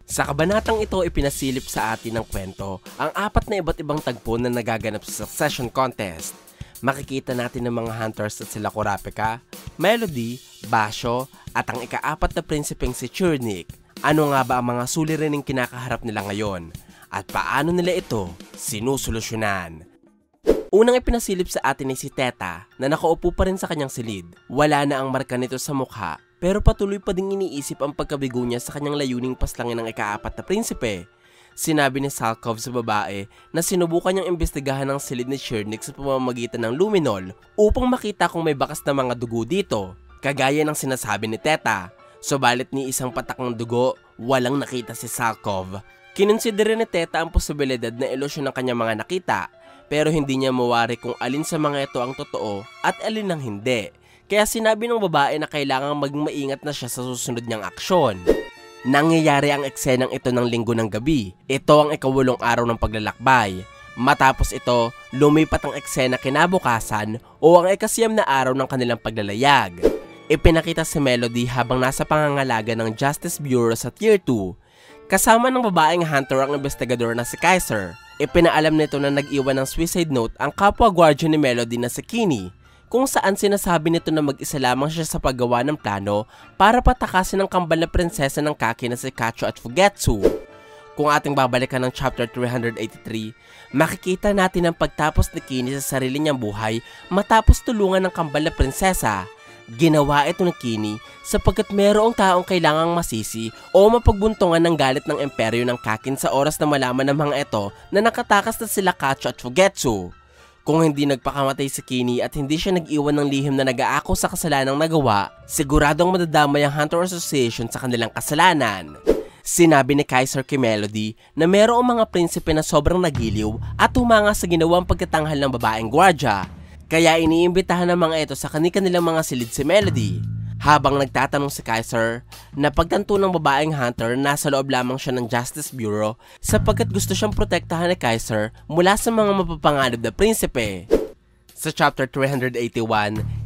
Sa kabanatang ito, ipinasilip sa atin ng kwento ang apat na iba't ibang tagpo na nagaganap sa Succession Contest. Makikita natin ng mga hunters at sila Kurapika, Melody, Basho, at ang ikaapat na prinsipeng si Chirnik. Ano nga ba ang mga suliraning kinakaharap nila ngayon? At paano nila ito sinusolusyonan? Unang ipinasilip sa atin ay si Teta na nakaupo pa rin sa kanyang silid. Wala na ang marka nito sa mukha, pero patuloy pa ding iniisip ang pagkabigo niya sa kanyang layuning paslangin ng ikaapat na prinsipe. Sinabi ni Salkov sa babae na sinubukan niyang imbestigahan ang silid ni Chirnik sa pamamagitan ng luminol upang makita kung may bakas na mga dugo dito, kagaya ng sinasabi ni Teta. Subalit ni isang patak ng dugo, walang nakita si Salkov. Kinonsidera ni Teta ang posibilidad na ilusyon ng kanyang mga nakita, pero hindi niya mawari kung alin sa mga ito ang totoo at alin ang hindi. Kaya sinabi ng babae na kailangang maging maingat na siya sa susunod niyang aksyon. Nangyayari ang eksenang ito ng linggo ng gabi. Ito ang ikawalong araw ng paglalakbay. Matapos ito, lumipat ang eksena kinabukasan o ang ikasiyam na araw ng kanilang paglalayag. Ipinakita si Melody habang nasa pangangalaga ng Justice Bureau sa Tier 2. Kasama ng babaeng hunter ang investigador na si Kaiser. Ipinaalam nito na nag-iwan ng suicide note ang kapwa guardian ni Melody na si Kinney, kung saan sinasabi nito na mag-isa lamang siya sa paggawa ng plano para patakasin ang kambal na prinsesa ng Kaki na si Kacho at Fugetsu. Kung ating babalikan ng chapter 383, makikita natin ang pagtapos ni Kinney sa sarili niyang buhay matapos tulungan ng kambal na prinsesa. Ginawa ito ni Kinney sapagkat mayroong taong kailangang masisi o mapagbuntungan ng galit ng imperyo ng Kakin sa oras na malaman ng mga ito na nakatakas na sila Kacho at Fugetsu. Kung hindi nagpakamatay si Kinney at hindi siya nag-iwan ng lihim na nag-aako sa kasalanang nagawa, siguradong madadamay ang Hunter Association sa kanilang kasalanan. Sinabi ni Kaiser kay Melody na mayroong mga prinsipe na sobrang nagiliw at humanga sa ginawang pagtatanghal ng babaeng gwardya. Kaya iniimbitahan ng mga ito sa kanilang mga silid si Melody. Habang nagtatanong si Kaiser, napagtanto ng babaeng hunter na nasa loob lamang siya ng Justice Bureau sapagkat gusto siyang protektahan ni Kaiser mula sa mga mapapanganib na prinsipe. Sa chapter 381,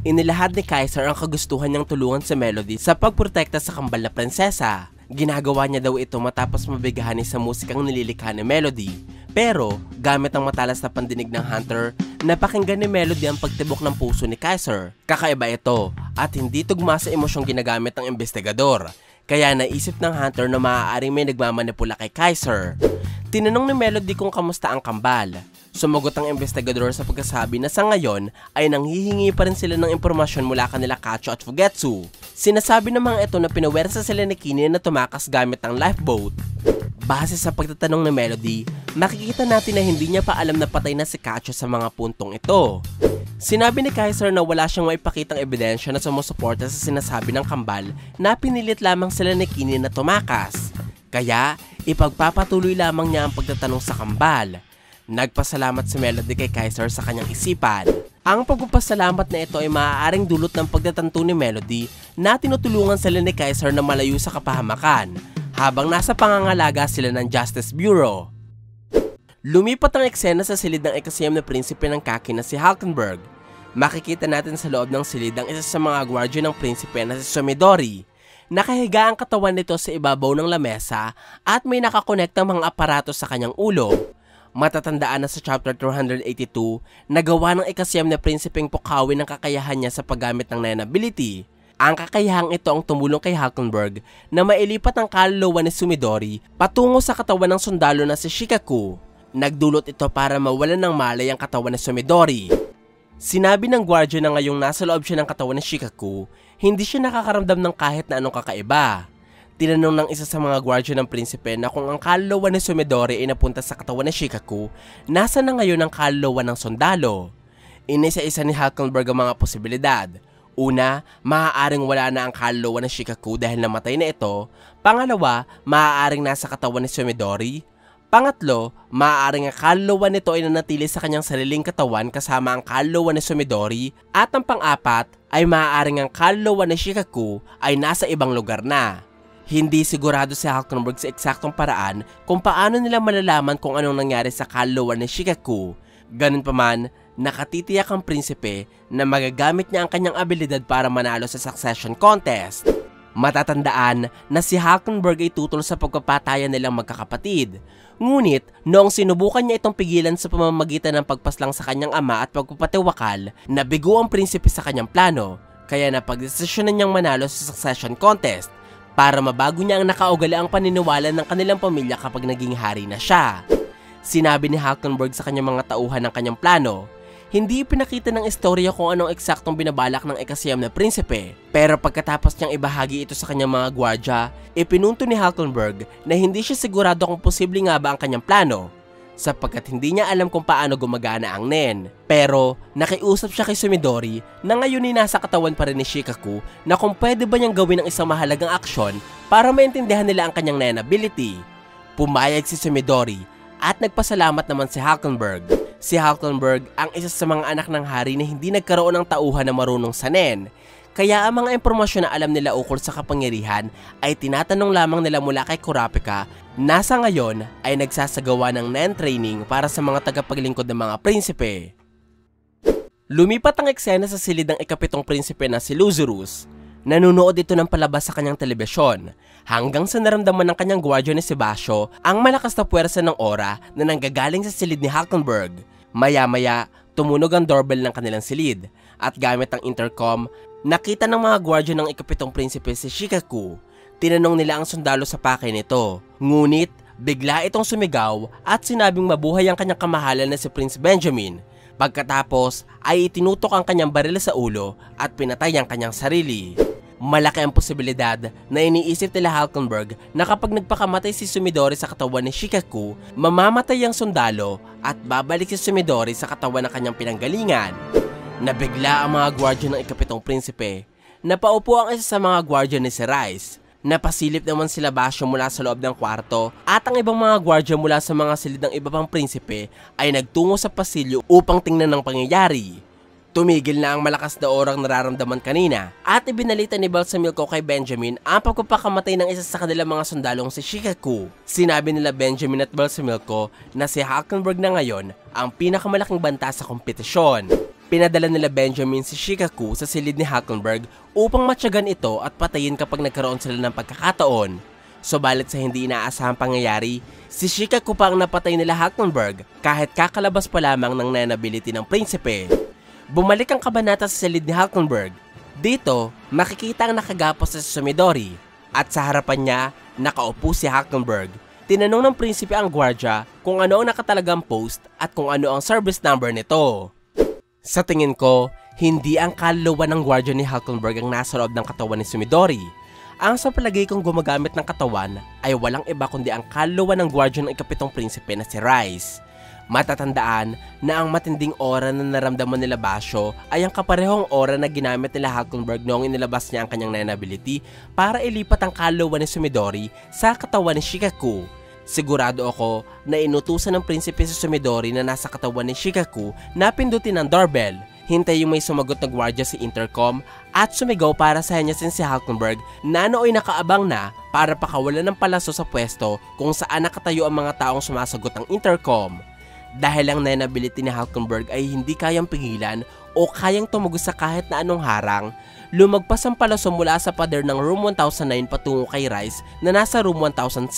inilahad ni Kaiser ang kagustuhan niyang tulungan si Melody sa pagprotekta sa kambal na prinsesa. Ginagawa niya daw ito matapos mabigahan sa musikang nililikha ni Melody. Pero, gamit ang matalas na pandinig ng hunter, napakinggan ni Melody ang pagtibok ng puso ni Kaiser. Kakaiba ito at hindi tugma sa emosyong ginagamit ng investigador. Kaya naisip ng hunter na maaaring may nagmamanipula kay Kaiser. Tinanong ni Melody kung kamusta ang kambal. Sumagot ang investigador sa pagkasabi na sa ngayon ay nanghihingi pa rin sila ng impormasyon mula kanila Kacho at Fugetsu. Sinasabi ng mga ito na pinawersa sila ni Kinney na tumakas gamit ang lifeboat. Base sa pagtatanong ni Melody, makikita natin na hindi niya pa alam na patay na si Kacho sa mga puntong ito. Sinabi ni Kaiser na wala siyang maipakitang ebidensya na sumusuporta sa sinasabi ng kambal na pinilit lamang sila ni Kinney na tumakas. Kaya, ipagpapatuloy lamang niya ang pagtatanong sa kambal. Nagpasalamat si Melody kay Kaiser sa kanyang isipan. Ang pagpapasalamat na ito ay maaaring dulot ng pagtatanto ni Melody na tinutulungan sila ni Kaiser na malayo sa kapahamakan habang nasa pangangalaga sila ng Justice Bureau. Lumipat ang eksena sa silid ng ikasiyam na prinsipe ng Kaki na si Hulkenberg. Makikita natin sa loob ng silid ang isa sa mga guardian ng prinsipe na si Sumidori. Nakahiga ang katawan nito sa ibabaw ng lamesa at may nakakonektang mga aparato sa kanyang ulo. Matatandaan na sa chapter 282, nagawa ng ikasiyam na prinsipeng pukawin ang kakayahan niya sa paggamit ng Nine Ability. Ang kakayahang ito ang tumulong kay Hulkenberg na mailipat ang kaluluwa ni Sumidori patungo sa katawan ng sundalo na si Shikaku. Nagdulot ito para mawalan ng malay ang katawan ni Sumidori. Sinabi ng guardian na ngayong nasa loob siya ng katawan ni Shikaku, hindi siya nakakaramdam ng kahit na anong kakaiba. Tinanong ng isa sa mga guardian ng prinsipe na kung ang kaluluwa ni Sumidori ay napunta sa katawan ni Shikaku, nasa na ngayon ang kaluluwa ng sundalo? Inisa-isa ni Hulkenberg ang mga posibilidad. Una, maaaring wala na ang kaluluwa ng Shikaku dahil namatay na ito. Pangalawa, maaaring nasa katawan ni Sumidori. Pangatlo, maaaring ang kaluluwa nito ay nanatili sa kanyang sariling katawan kasama ang kaluluwa ni Sumidori. At ang pang-apat ay maaaring ang kaluluwa ni Shikaku ay nasa ibang lugar na. Hindi sigurado si Hulkenberg sa eksaktong paraan kung paano nila malalaman kung anong nangyari sa kaluluwa ni Shikaku. Ganun pa man, nakatitiyak ang prinsipe na magagamit niya ang kanyang abilidad para manalo sa Succession Contest. Matatandaan na si Halkenberg ay tutol sa pagpapatayan nilang magkakapatid. Ngunit, noong sinubukan niya itong pigilan sa pamamagitan ng pagpaslang sa kanyang ama at pagpapatiwakal, nabigo ang prinsipe sa kanyang plano, kaya napagdesisyonan niyang manalo sa succession contest para mabago niya ang nakaugaliang paniniwala ng kanilang pamilya kapag naging hari na siya. Sinabi ni Halkenberg sa kanyang mga tauhan ng kanyang plano. Hindi ipinakita ng istorya kung anong eksaktong binabalak ng ikasiyam na prinsipe, pero pagkatapos niyang ibahagi ito sa kanyang mga gwardya, ipinunto ni Halkenberg na hindi siya sigurado kung posible nga ba ang kanyang plano, sapagkat hindi niya alam kung paano gumagana ang Nen. Pero nakiusap siya kay Sumidori na ngayon ay nasa katawan pa rin ni Shikaku na kung pwede ba niyang gawin ang isang mahalagang aksyon para maintindihan nila ang kanyang Nen ability. Pumayag si Sumidori at nagpasalamat naman si Halkenberg. Si Halkenberg ang isa sa mga anak ng hari na hindi nagkaroon ng tauhan na marunong sa Nen. Kaya ang mga impormasyon na alam nila ukol sa kapangyarihan ay tinatanong lamang nila mula kay Kurapika na sa ngayon ay nagsasagawa ng Nen training para sa mga tagapaglingkod ng mga prinsipe. Lumipat ang eksena sa silid ng ikapitong prinsipe na si Lazarus. Nanunood ito ng palabas sa kanyang telebisyon hanggang sa naramdaman ng kanyang gwardya ni si Basho ang malakas na puwersa ng aura na nanggagaling sa silid ni Halkenberg. Maya-maya, tumunog ang doorbell ng kanilang silid at gamit ang intercom, nakita ng mga gwardya ng ikapitong prinsipe si Shikaku. Tinanong nila ang sundalo sa pakay nito. Ngunit, bigla itong sumigaw at sinabing mabuhay ang kanyang kamahalan na si Prince Benjamin. Pagkatapos ay itinutok ang kanyang baril sa ulo at pinatay ang kanyang sarili. Malaki ang posibilidad na iniisip nila Halkenberg na kapag nagpakamatay si Sumidori sa katawan ni Shikaku, mamamatay ang sundalo at babalik si Sumidori sa katawan ng kanyang pinanggalingan. Nabigla ang mga gwardya ng ikapitong prinsipe. Napaupo ang isa sa mga gwardya ni si Rice. Napasilip naman sila Basho mula sa loob ng kwarto at ang ibang mga gwardya mula sa mga silid ng iba pang prinsipe ay nagtungo sa pasilyo upang tingnan ang pangyayari. Tumigil na ang malakas na orang nararamdaman kanina at ibinalita ni Balsamilko kay Benjamin ang pagpapakamatay ng isa sa kanilang mga sundalong si Shikaku. Sinabi nila Benjamin at Balsamilko na si Halkenberg na ngayon ang pinakamalaking banta sa kompetisyon. Pinadala nila Benjamin si Shikaku sa silid ni Halkenberg upang matyagan ito at patayin kapag nagkaroon sila ng pagkakataon. Subalit sa hindi inaasahang pangyayari, si Shikaku pa ang napatay nila Halkenberg kahit kakalabas pa lamang ng Nen ability ng prinsipe. Bumalik ang kabanata sa silid ni Halkenberg. Dito, makikita ang nakagapos sa Sumidori at sa harapan niya, nakaupo si Halkenberg. Tinanong ng prinsipe ang gwardya kung ano ang nakatalagang post at kung ano ang service number nito. Sa tingin ko, hindi ang kaluluwa ng gwardya ni Halkenberg ang nasa loob ng katawan ni Sumidori. Ang sa palagay kong gumagamit ng katawan ay walang iba kundi ang kaluluwa ng gwardya ng ikapitong prinsipe na si Rice. Matatandaan na ang matinding aura na naramdaman nila Basho ay ang kaparehong aura na ginamit nila Halkenberg noong inilabas niya ang kanyang Nen ability para ilipat ang kaluluwa ni Sumidori sa katawan ni Shikaku. Sigurado ako na inutusan ng prinsipe si Sumidori na nasa katawan ni Shikaku na pindutin ang doorbell. Hintay yung may sumagot na gwardya si intercom at sumigaw para sa hanyasin si Halkenberg na nooy nakaabang na para pakawalan ng palaso sa pwesto kung saan nakatayo ang mga taong sumasagot ng intercom. Dahil ang Nen ability ni Halkenberg ay hindi kayang pigilan o kayang tumugos sa kahit na anong harang, lumagpas ang palaso mula sa pader ng room 1009 patungo kay Rice na nasa room 1007.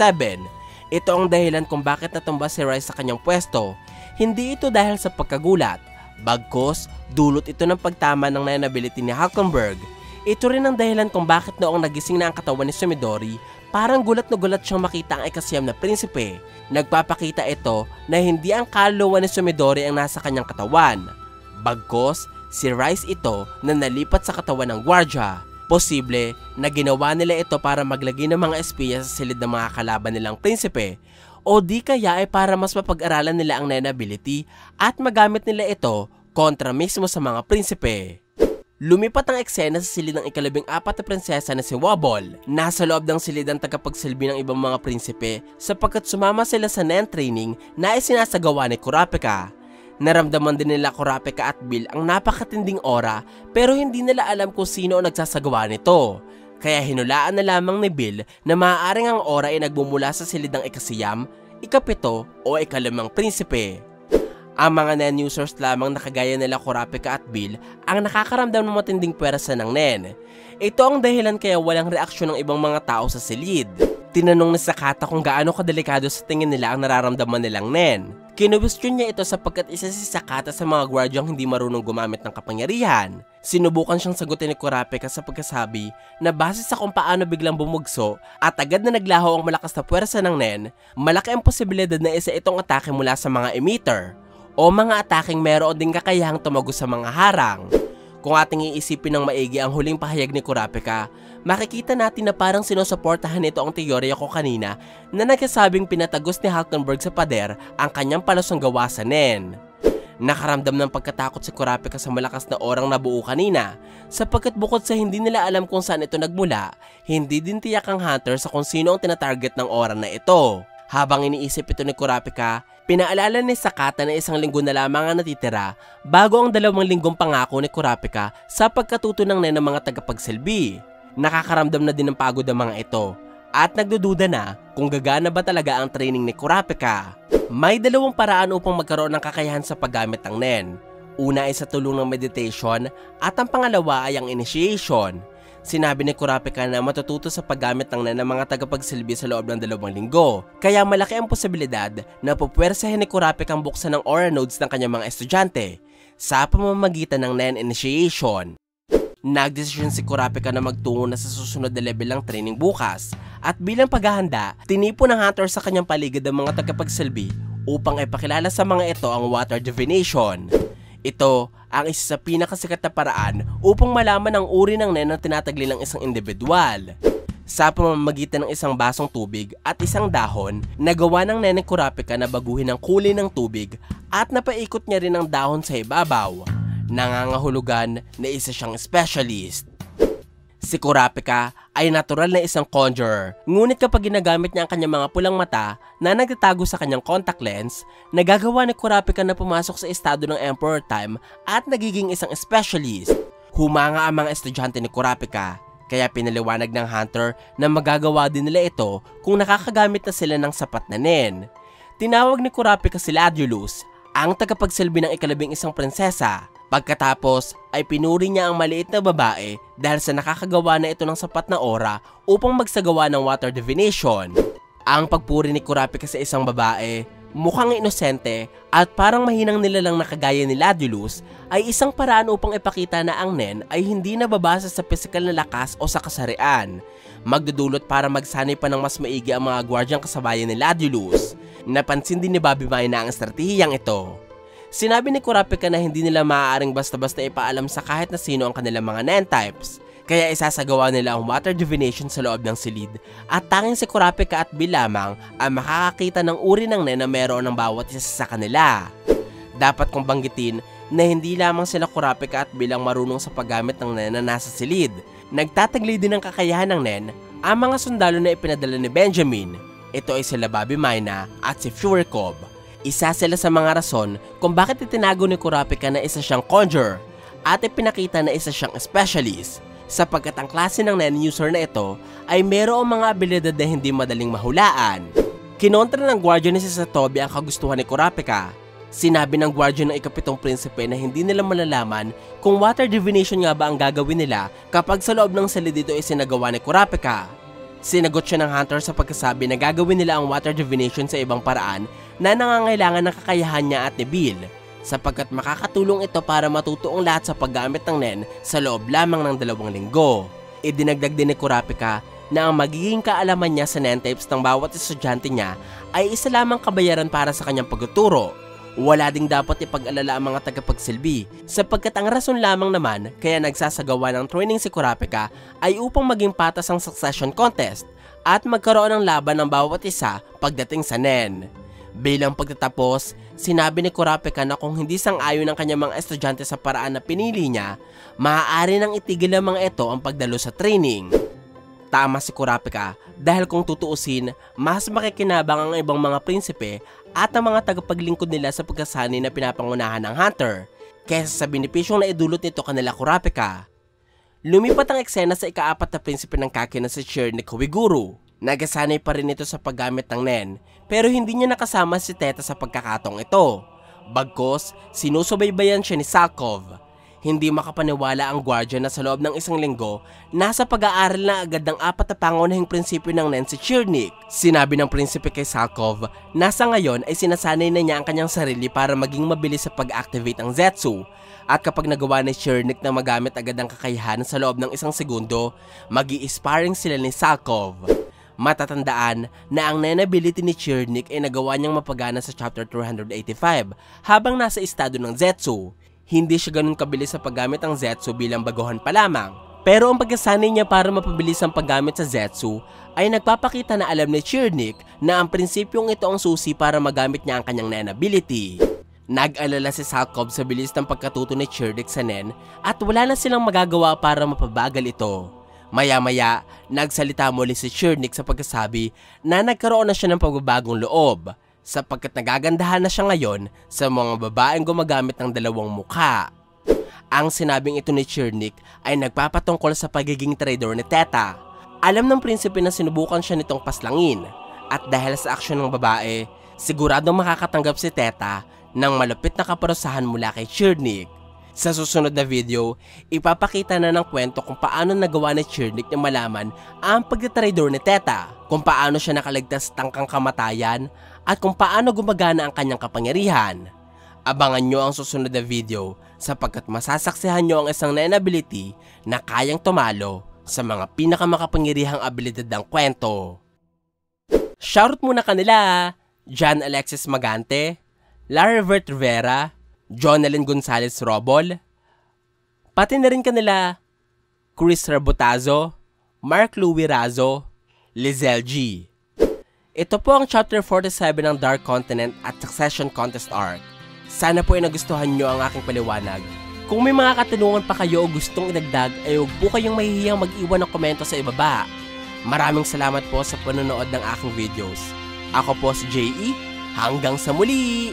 Ito ang dahilan kung bakit natumba si Rice sa kanyang pwesto. Hindi ito dahil sa pagkagulat, bagkus dulot ito ng pagtama ng Nen ability ni Halkenberg. Ito rin ang dahilan kung bakit noong nagising na ang katawan ni Sumidori, parang gulat na gulat siyang makita ang ikasiyam na prinsipe. Nagpapakita ito na hindi ang kaluluwa ni Sumidori ang nasa kanyang katawan. Bagkus, si Rice ito na nalipat sa katawan ng gwardya. Posible na ginawa nila ito para maglagay ng mga espiya sa silid ng mga kalaban nilang prinsipe. O di kaya ay para mas mapag-aralan nila ang Nen ability at magamit nila ito kontra mismo sa mga prinsipe. Lumipat ang eksena sa silid ng ika-14 na prinsesa na si Wobble. Nasa loob ng silid ang tagapagsilbi ng ibang mga prinsipe sapagkat sumama sila sa Nen training na isinasagawa ni Kurapika. Naramdaman din nila Kurapika at Bill ang napakatinding aura pero hindi nila alam kung sino ang nagsasagawa nito. Kaya hinulaan na lamang ni Bill na maaaring ang aura ay nagbumula sa silid ng ikasiyam, ikapito o ika-5 prinsipe. Ang mga Nen users lamang na kagaya nila Kurapika at Bill ang nakakaramdam ng matinding pwersa ng Nen. Ito ang dahilan kaya walang reaksyon ng ibang mga tao sa silid. Tinanong ni Sakata kung gaano kadelikado sa tingin nila ang nararamdaman nilang Nen. Kinwestiyon niya ito sapagkat isa si Sakata sa mga gwardyang hindi marunong gumamit ng kapangyarihan. Sinubukan siyang sagutin ni Kurapika sa pagkasabi na base sa kung paano biglang bumugso at agad na naglaho ang malakas na puwersa ng Nen, malaki ang posibilidad na isa itong atake mula sa mga emitter o mga ataking meron ding kakayahang tumagos sa mga harang. Kung ating iisipin ng maigi ang huling pahayag ni Kurapika, makikita natin na parang sinusuportahan nito ang teorya ko kanina na nagsasabing pinatagos ni Halkenberg sa pader ang kanyang palusong gawa sa Nen. Nakaramdam ng pagkatakot si Kurapika sa malakas na orang nabuo kanina sapagkat bukod sa hindi nila alam kung saan ito nagmula, hindi din tiyak ang hunter sa kung sino ang tinatarget ng orang na ito. Habang iniisip ito ni Kurapika, pinaalala ni Sakata na 1 linggo na lamang ang natitira bago ang 2 linggong pangako ni Kurapika sa pagkatuto ng Nen ng mga tagapagsilbi. Nakakaramdam na din ng pagod ang mga ito at nagdududa na kung gagana ba talaga ang training ni Kurapika. May 2 paraan upang magkaroon ng kakayahan sa paggamit ng Nen. Una ay sa tulong ng meditation at ang pangalawa ay ang initiation. Sinabi ni Kurapika na matututo sa paggamit ng Nen ng mga tagapagsilbi sa loob ng 2 linggo. Kaya malaki ang posibilidad na pupwersahin ni Kurapika ang buksan ng aura nodes ng kanyang mga estudyante sa pamamagitan ng Nen initiation. Nagdesisyon si Kurapika na magtungo na sa susunod na level ng training bukas at bilang paghahanda, tinipon ng hunter sa kanyang paligid ang mga tagapagsilbi upang ipakilala sa mga ito ang water divination. Ito ang isa sa pinakasikat na paraan upang malaman ang uri ng Nen na tinatagli ng isang individual. Sa pamamagitan ng isang basong tubig at isang dahon, nagawa ng Nen ni Kurapika na baguhin ang kulay ng tubig at napaikot niya rin ang dahon sa ibabaw. Nangangahulugan na isa siyang specialist. Si Kurapika ay natural na isang conjurer, ngunit kapag ginagamit niya ang kanyang mga pulang mata na nagtatago sa kanyang contact lens, nagagawa ni Kurapika na pumasok sa estado ng Emperor Time at nagiging isang specialist. Humanga ang mga estudyante ni Kurapika, kaya pinaliwanag ng hunter na magagawa din nila ito kung nakakagamit na sila ng sapat na Nen. Tinawag ni Kurapika si Ladulus, ang tagapagsilbi ng ika-11 prinsesa. Pagkatapos ay pinuri niya ang maliit na babae dahil sa nakakagawa na ito ng sapat na aura upang magsagawa ng water divination. Ang pagpuri ni Kurapika sa isang babae, mukhang inosente at parang mahinang nilalang na kagaya ni Ladulus ay isang paraan upang ipakita na ang Nen ay hindi nababasa sa pisikal na lakas o sa kasarian. Magdudulot para magsanay pa ng mas maigi ang mga gwardyang kasabayan ni Ladulus. Napansin din ni Bobby Mina ang estratehiyang ito. Sinabi ni Kurapika na hindi nila maaaring basta-basta ipaalam sa kahit na sino ang kanilang mga Nen types, kaya isasagawa nila ang water divination sa loob ng silid at tanging si Kurapika at Bill lamang ang makakakita ng uri ng Nen na meron ng bawat isa sa kanila. Dapat kong banggitin na hindi lamang sila Kurapika at Bill ang marunong sa paggamit ng Nen na nasa silid. Nagtatagli din ng kakayahan ng Nen ang mga sundalo na ipinadala ni Benjamin. Ito ay sila Bobby Mina at si Furikov. Isa sila sa mga rason kung bakit itinago ni Kurapika na isa siyang conjurer at ipinakita na isa siyang specialist, sapagkat ang klase ng Nen user na ito ay mayroong mga abilidad na hindi madaling mahulaan. Kinontra ng gwardiya ni si Satobi ang kagustuhan ni Kurapika. Sinabi ng gwardiya ng ika-7 prinsipe na hindi nila malalaman kung water divination nga ba ang gagawin nila kapag sa loob ng silid ito ay sinagawa ni Kurapika. Sinagot siya ng hunter sa pagkasabi na gagawin nila ang water divination sa ibang paraan na nangangailangan ng kakayahan niya at ni Bill, sapagkat makakatulong ito para matuto ang lahat sa paggamit ng Nen sa loob lamang ng 2 linggo. Idinagdag din ni Kurapika na ang magiging kaalaman niya sa Nen types ng bawat estudyante niya ay isa lamang kabayaran para sa kanyang pagtuturo. Wala ding dapat ipag-alala ang mga tagapagsilbi, sapagkat ang rason lamang naman kaya nagsasagawa ng training si Kurapika ay upang maging patas ang succession contest at magkaroon ng laban ng bawat isa pagdating sa Nen. Bilang pagtatapos, sinabi ni Kurapika na kung hindi sang-ayon ng kanyang mga estudyante sa paraan na pinili niya, maaari nang itigil ang mga ito ang pagdalo sa training. Tama si Kurapika dahil kung tutuusin, mas makikinabang ang ibang mga prinsipe at ang mga tagapaglingkod nila sa pagkasani na pinapangunahan ng hunter kaysa sa benepisyong na idulot nito kanila Kurapika. Lumipat ang eksena sa ika-4 na prinsipe ng Kake na si Chair ni Koiguru. Nagasanay pa rin ito sa paggamit ng Nen, pero hindi niya nakasama si Teta sa pagkakataong ito. Bagkus, sinusubaybayan siya ni Salkov. Hindi makapaniwala ang gwardiya na sa loob ng isang linggo, nasa pag-aaral na agad ng 4 na pangunahing prinsipyo ng Nen si Chirnik. Sinabi ng prinsipe kay Salkov, nasa ngayon ay sinasanay na niya ang kanyang sarili para maging mabilis sa pag-activate ng Zetsu. At kapag nagawa ni Chirnik na magamit agad ang kakayahan sa loob ng 1 segundo, magi-sparring sila ni Salkov. Matatandaan na ang Nen ability ni Chirnik ay nagawa niyang mapagana sa chapter 385 habang nasa estado ng Zetsu. Hindi siya ganun kabilis sa paggamit ng Zetsu bilang baguhan pa lamang. Pero ang pagkasanay niya para mapabilis ang paggamit sa Zetsu ay nagpapakita na alam ni Chirnik na ang prinsipyong ito ang susi para magamit niya ang kanyang Nen ability. Nag-alala si Salkov sa bilis ng pagkatuto ni Chirnik sa Nen at wala na silang magagawa para mapabagal ito. Maya-maya, nagsalita muli si Chirnik sa pagkasabi na nagkaroon na siya ng pagbabagong loob, sapagkat nagagandahan na siya ngayon sa mga babaeng gumagamit ng 2 mukha. Ang sinabing ito ni Chirnik ay nagpapatungkol sa pagiging traidor ni Teta. Alam ng prinsipe na sinubukan siya nitong paslangin, at dahil sa aksyon ng babae, siguradong makakatanggap si Teta ng malupit na kaparusahan mula kay Chirnik. Sa susunod na video, ipapakita na ng kwento kung paano nagawa ni Chirnik na malaman ang pagtatraidor ni Teta, kung paano siya nakaligtas sa tangkang kamatayan, at kung paano gumagana ang kanyang kapangyarihan. Abangan nyo ang susunod na video sapagkat masasaksihan nyo ang isang Nen ability na kayang tumalo sa mga pinakamakapangyarihang abilidad ng kwento. Shoutout muna kanila, John Alexis Magante, Larivert Rivera, Jonalyn Gonzalez Robol, pati na rin kanila Chris Rabotazo, Mark Louie Razo, Lizelle G. Ito po ang chapter 47 ng Dark Continent at Succession Contest Arc. Sana po ay nagustuhan nyo ang aking paliwanag. Kung may mga katanungan pa kayo o gustong idagdag ay huwag po kayong mahihiyang mag-iwan ng komento sa ibaba. Maraming salamat po sa panonood ng aking videos. Ako po si J.E. Hanggang sa muli!